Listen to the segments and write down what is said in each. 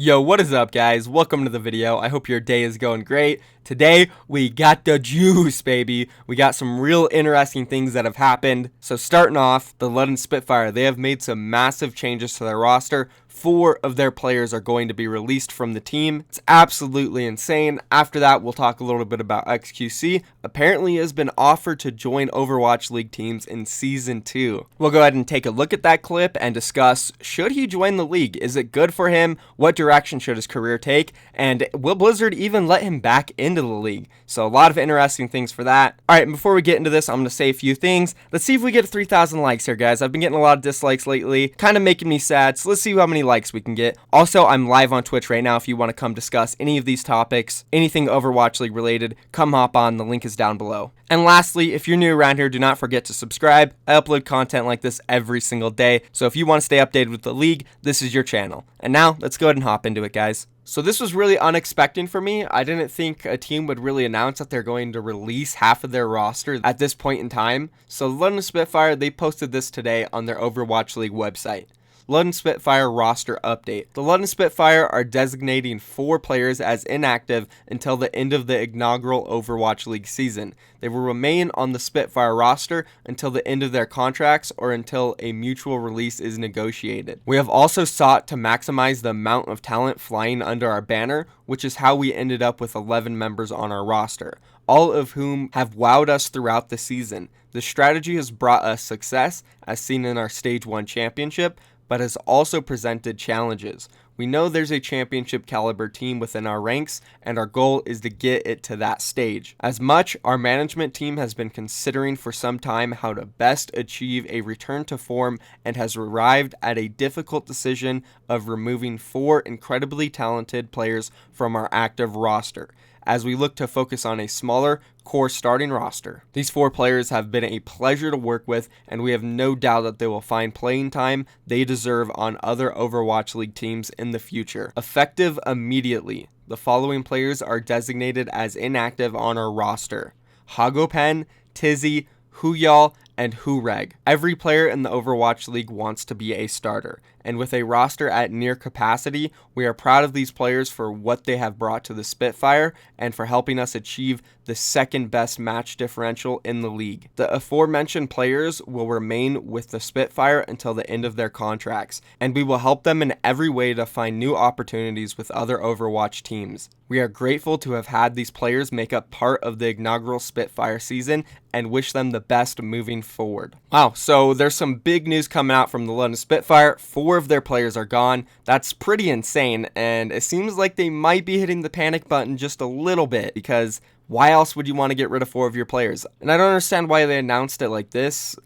Yo, what is up, guys? Welcome to the video. I hope your day is going great. Today, we got the juice, baby. We got some real interesting things that have happened. So starting off, the London Spitfire, they have made some massive changes to their roster. 4 of their players are going to be released from the team. It's absolutely insane. After that, we'll talk a little bit about XQC. Apparently, he has been offered to join Overwatch League teams in Season 2. We'll go ahead and take a look at that clip and discuss, should he join the league? Is it good for him? What direction should his career take? And will Blizzard even let him back into the league? So a lot of interesting things for that. Alright, and before we get into this, I'm going to say a few things. Let's see if we get 3,000 likes here, guys. I've been getting a lot of dislikes lately, kind of making me sad, so let's see how many likes we can get. Also, I'm live on Twitch right now if you want to come discuss any of these topics, anything Overwatch League related, come hop on, the link is down below. And lastly, if you're new around here, do not forget to subscribe. I upload content like this every single day, so if you want to stay updated with the league, this is your channel. And now, let's go ahead and hop into it, guys. So this was really unexpected for me. I didn't think a team would really announce that they're going to release half of their roster at this point in time. So London Spitfire, they posted this today on their Overwatch League website. London Spitfire roster update. The London Spitfire are designating 4 players as inactive until the end of the inaugural Overwatch League season. They will remain on the Spitfire roster until the end of their contracts or until a mutual release is negotiated. We have also sought to maximize the amount of talent flying under our banner, which is how we ended up with 11 members on our roster, all of whom have wowed us throughout the season. The strategy has brought us success, as seen in our Stage 1 championship, but has also presented challenges. We know there's a championship caliber team within our ranks, and our goal is to get it to that stage. As much, our management team has been considering for some time how to best achieve a return to form and has arrived at a difficult decision of removing 4 incredibly talented players from our active roster, as we look to focus on a smaller core starting roster. These 4 players have been a pleasure to work with, and we have no doubt that they will find playing time they deserve on other Overwatch League teams in the future. Effective immediately, the following players are designated as inactive on our roster: Hagopen, Tizzy, Huyal, and Hureg. Every player in the Overwatch League wants to be a starter, and with a roster at near capacity, we are proud of these players for what they have brought to the Spitfire and for helping us achieve the second best match differential in the league. The aforementioned players will remain with the Spitfire until the end of their contracts, and we will help them in every way to find new opportunities with other Overwatch teams. We are grateful to have had these players make up part of the inaugural Spitfire season and wish them the best moving forward. Wow, so there's some big news coming out from the London Spitfire. 4 of their players are gone. That's pretty insane, and it seems like they might be hitting the panic button just a little bit, because why else would you want to get rid of 4 of your players? And I don't understand why they announced it like this.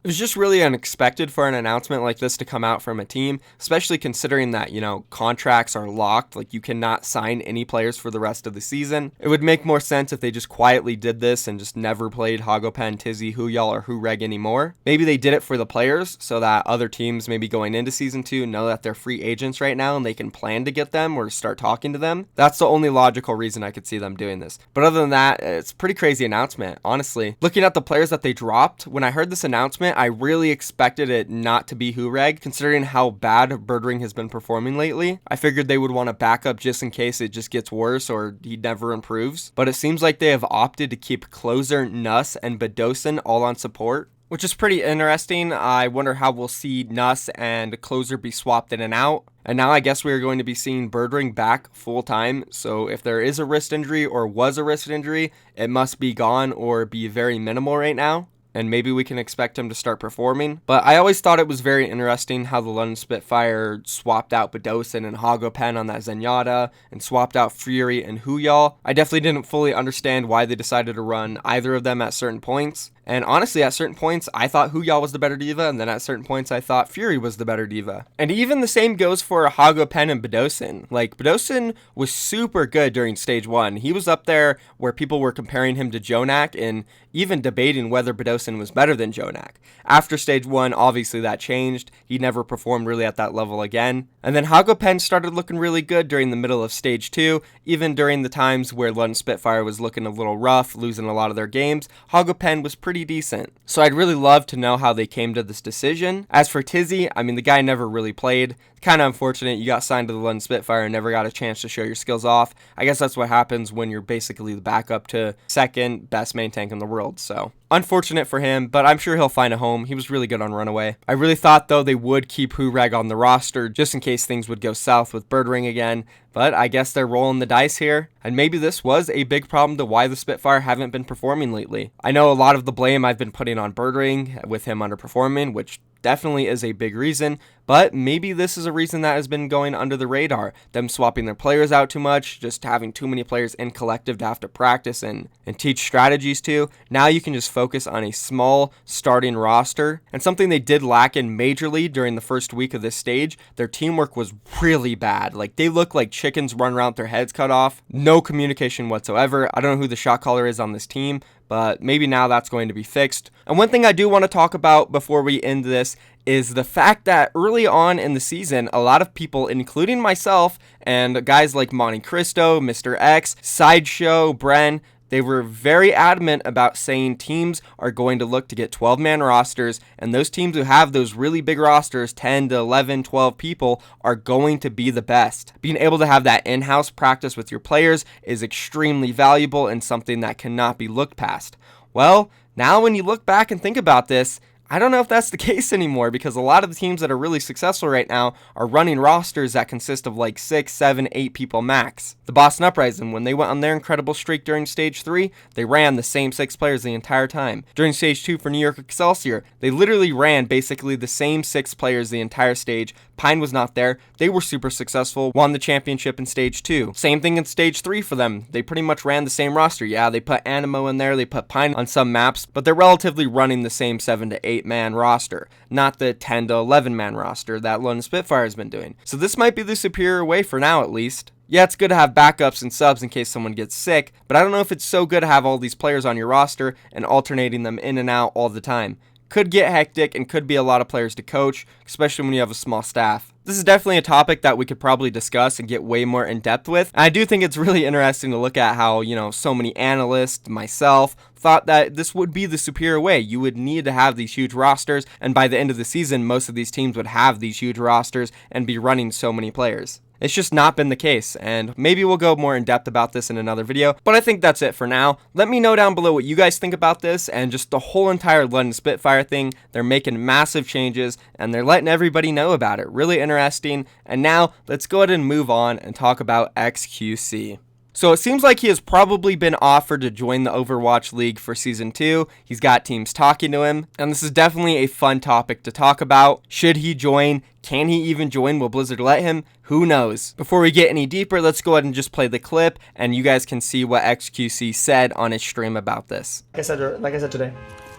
It was just really unexpected for an announcement like this to come out from a team, especially considering that, contracts are locked. Like, you cannot sign any players for the rest of the season. It would make more sense if they just quietly did this and just never played Hagopen, Tizzy, Huyal, or Hureg anymore. Maybe they did it for the players so that other teams maybe going into Season 2 know that they're free agents right now and they can plan to get them or start talking to them. That's the only logical reason I could see them doing this. But other than that, it's a pretty crazy announcement, honestly. Looking at the players that they dropped, when I heard this announcement, I really expected it not to be Hureg, considering how bad Birdring has been performing lately. I figured they would want to back up just in case it just gets worse or he never improves. But it seems like they have opted to keep Closer, Nuss, and Bedosin all on support, which is pretty interesting. I wonder how we'll see Nuss and Closer be swapped in and out. And now I guess we are going to be seeing Birdring back full time. So if there is a wrist injury or was a wrist injury, it must be gone or be very minimal right now. And maybe we can expect him to start performing. But I always thought it was very interesting how the London Spitfire swapped out Bedosin and Hagopen on that Zenyatta and swapped out Fury and Huyal. I definitely didn't fully understand why they decided to run either of them at certain points. And honestly, at certain points, I thought Huyal was the better diva, and then at certain points, I thought Fury was the better diva. And even the same goes for Hagopen and Bedosin. Like, Bedosin was super good during Stage 1. He was up there where people were comparing him to Jonak and even debating whether Bedosin was better than Jonak. After Stage 1, obviously that changed. He never performed really at that level again. And then Hagopen started looking really good during the middle of Stage 2, even during the times where London Spitfire was looking a little rough, losing a lot of their games. Hagopen was pretty decent. So I'd really love to know how they came to this decision. As for Tizzy, I mean, the guy never really played. Kind of unfortunate you got signed to the London Spitfire and never got a chance to show your skills off. I guess that's what happens when you're basically the backup to second best main tank in the world. So unfortunate for him, but I'm sure he'll find a home. He was really good on Runaway. I really thought, though, they would keep Hurag on the roster just in case things would go south with Birdring again, but I guess they're rolling the dice here, and maybe this was a big problem to why the Spitfire haven't been performing lately. I know a lot of the blame I've been putting on Birdring with him underperforming, which definitely is a big reason, but maybe this is a reason that has been going under the radar. Them swapping their players out too much, just having too many players in collective to have to practice and teach strategies to. Now you can just focus on a small starting roster, and something they did lack in majorly during the first week of this stage, their teamwork was really bad. Like, they look like chickens run around with their heads cut off. No communication whatsoever. I don't know who the shot caller is on this team, but maybe now that's going to be fixed. And one thing I do want to talk about before we end this is the fact that early on in the season, a lot of people, including myself and guys like Monte Cristo, Mr. X, Sideshow, Bren, they were very adamant about saying teams are going to look to get 12-man rosters, and those teams who have those really big rosters, 10 to 11, 12 people, are going to be the best. Being able to have that in-house practice with your players is extremely valuable and something that cannot be looked past. Well, now when you look back and think about this, I don't know if that's the case anymore, because a lot of the teams that are really successful right now are running rosters that consist of like 6, 7, 8 people max. The Boston Uprising, when they went on their incredible streak during Stage 3, they ran the same 6 players the entire time. During Stage 2 for New York Excelsior, they literally ran basically the same 6 players the entire stage. Pine was not there. They were super successful, won the championship in Stage 2. Same thing in Stage 3 for them. They pretty much ran the same roster. Yeah, they put Animo in there, they put Pine on some maps, but they're relatively running the same 7 to 8 man roster, not the 10 to 11 man roster that London Spitfire has been doing. So this might be the superior way for now, at least. Yeah, it's good to have backups and subs in case someone gets sick, but I don't know if it's so good to have all these players on your roster and alternating them in and out all the time. Could get hectic and could be a lot of players to coach, especially when you have a small staff. This is definitely a topic that we could probably discuss and get way more in depth with. And I do think it's really interesting to look at how, so many analysts, myself, thought that this would be the superior way. You would need to have these huge rosters, and by the end of the season, most of these teams would have these huge rosters and be running so many players. It's just not been the case, and maybe we'll go more in depth about this in another video, but I think that's it for now. Let me know down below what you guys think about this and just the whole entire London Spitfire thing. They're making massive changes, and they're letting everybody know about it. Really interesting. And now, let's go ahead and move on and talk about XQC. So it seems like he has probably been offered to join the Overwatch League for Season 2. He's got teams talking to him, and this is definitely a fun topic to talk about. Should he join? Can he even join? Will Blizzard let him? Who knows? Before we get any deeper, let's go ahead and just play the clip, and you guys can see what XQC said on his stream about this. Like I said today,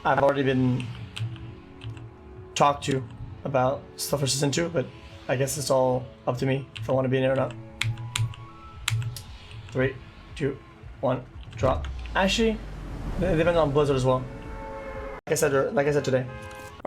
I've already been talked to about stuff for Season 2, but I guess it's all up to me if I want to be in it or not. 3, 2, 1, drop. Actually, they depend on Blizzard as well. Like I said today.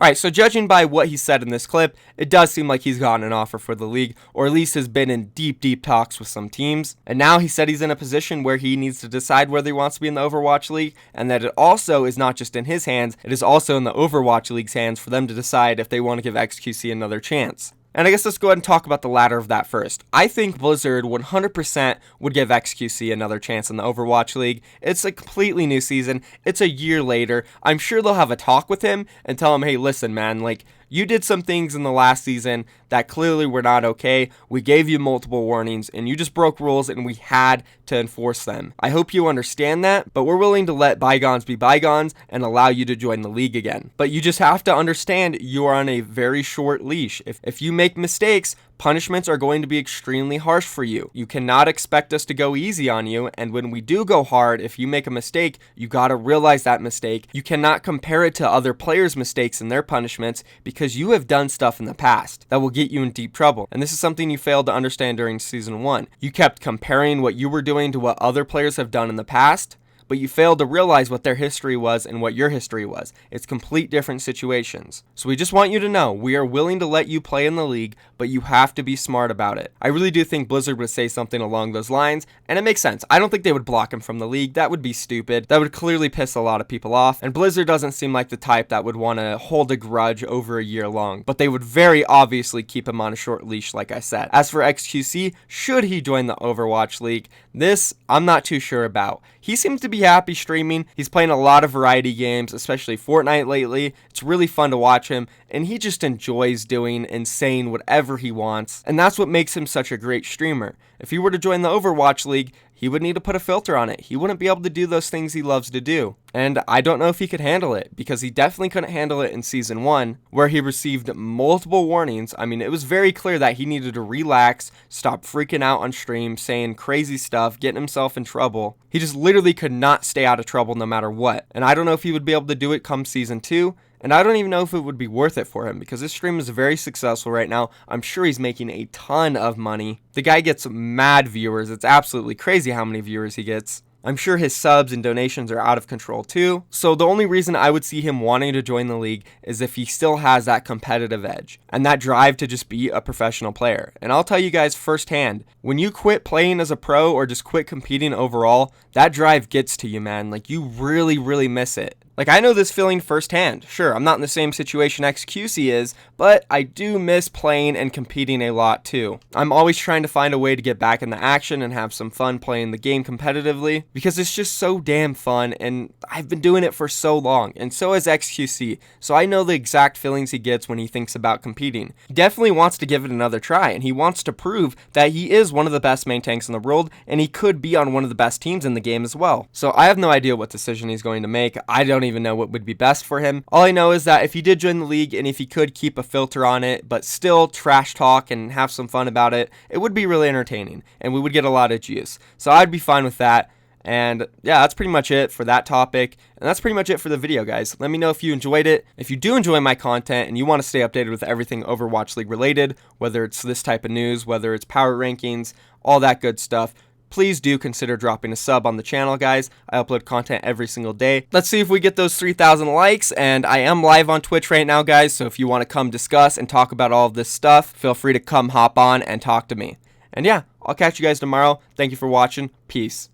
Alright, so judging by what he said in this clip, it does seem like he's gotten an offer for the league, or at least has been in deep talks with some teams. And now he said he's in a position where he needs to decide whether he wants to be in the Overwatch League, and that it also is not just in his hands, it is also in the Overwatch League's hands for them to decide if they want to give XQC another chance. And I guess let's go ahead and talk about the latter of that first. I think Blizzard 100% would give XQC another chance in the Overwatch League. It's a completely new season. It's a year later. I'm sure they'll have a talk with him and tell him, hey, listen, man, you did some things in the last season that clearly were not okay. We gave you multiple warnings, and you just broke rules, and we had to enforce them. I hope you understand that, but we're willing to let bygones be bygones and allow you to join the league again. But you just have to understand you are on a very short leash. If you make mistakes, punishments are going to be extremely harsh for you. You cannot expect us to go easy on you, and when we do go hard, if you make a mistake, you gotta realize that mistake. You cannot compare it to other players' mistakes and their punishments, because you have done stuff in the past that will get you in deep trouble. And this is something you failed to understand during Season 1. You kept comparing what you were doing to what other players have done in the past, but you failed to realize what their history was and what your history was. It's complete different situations. So we just want you to know, we are willing to let you play in the league, but you have to be smart about it. I really do think Blizzard would say something along those lines, and it makes sense. I don't think they would block him from the league. That would be stupid. That would clearly piss a lot of people off, and Blizzard doesn't seem like the type that would want to hold a grudge over a year long, but they would very obviously keep him on a short leash, like I said. As for XQC, should he join the Overwatch League, this I'm not too sure about. He seems to be happy streaming. He's playing a lot of variety games, especially Fortnite lately. It's really fun to watch him, and he just enjoys doing and saying whatever he wants, and that's what makes him such a great streamer. If he were to join the Overwatch League, he would need to put a filter on it. He wouldn't be able to do those things he loves to do. And I don't know if he could handle it, because he definitely couldn't handle it in Season 1, where he received multiple warnings. I mean, it was very clear that he needed to relax, stop freaking out on stream, saying crazy stuff, getting himself in trouble. He just literally could not stay out of trouble no matter what. And I don't know if he would be able to do it come Season 2. And I don't even know if it would be worth it for him, because his stream is very successful right now. I'm sure he's making a ton of money. The guy gets mad viewers. It's absolutely crazy how many viewers he gets. I'm sure his subs and donations are out of control too. So the only reason I would see him wanting to join the league is if he still has that competitive edge and that drive to just be a professional player. And I'll tell you guys firsthand, when you quit playing as a pro or just quit competing overall, that drive gets to you, man. Like, you really, really miss it. Like, I know this feeling firsthand. Sure, I'm not in the same situation XQC is, but I do miss playing and competing a lot too. I'm always trying to find a way to get back in the action and have some fun playing the game competitively, because it's just so damn fun, and I've been doing it for so long, and so has XQC, so I know the exact feelings he gets when he thinks about competing. He definitely wants to give it another try, and he wants to prove that he is one of the best main tanks in the world, and he could be on one of the best teams in the game as well. So I have no idea what decision he's going to make. I don't even know what would be best for him. All I know is that if he did join the league, and if he could keep a filter on it, but still trash talk and have some fun about it, it would be really entertaining, and we would get a lot of juice. So I'd be fine with that. And yeah, that's pretty much it for that topic. And that's pretty much it for the video, guys. Let me know if you enjoyed it. If you do enjoy my content and you want to stay updated with everything Overwatch League related, whether it's this type of news, whether it's power rankings, all that good stuff, please do consider dropping a sub on the channel, guys. I upload content every single day. Let's see if we get those 3,000 likes, and I am live on Twitch right now, guys, so if you want to come discuss and talk about all of this stuff, feel free to come hop on and talk to me. And yeah, I'll catch you guys tomorrow. Thank you for watching. Peace.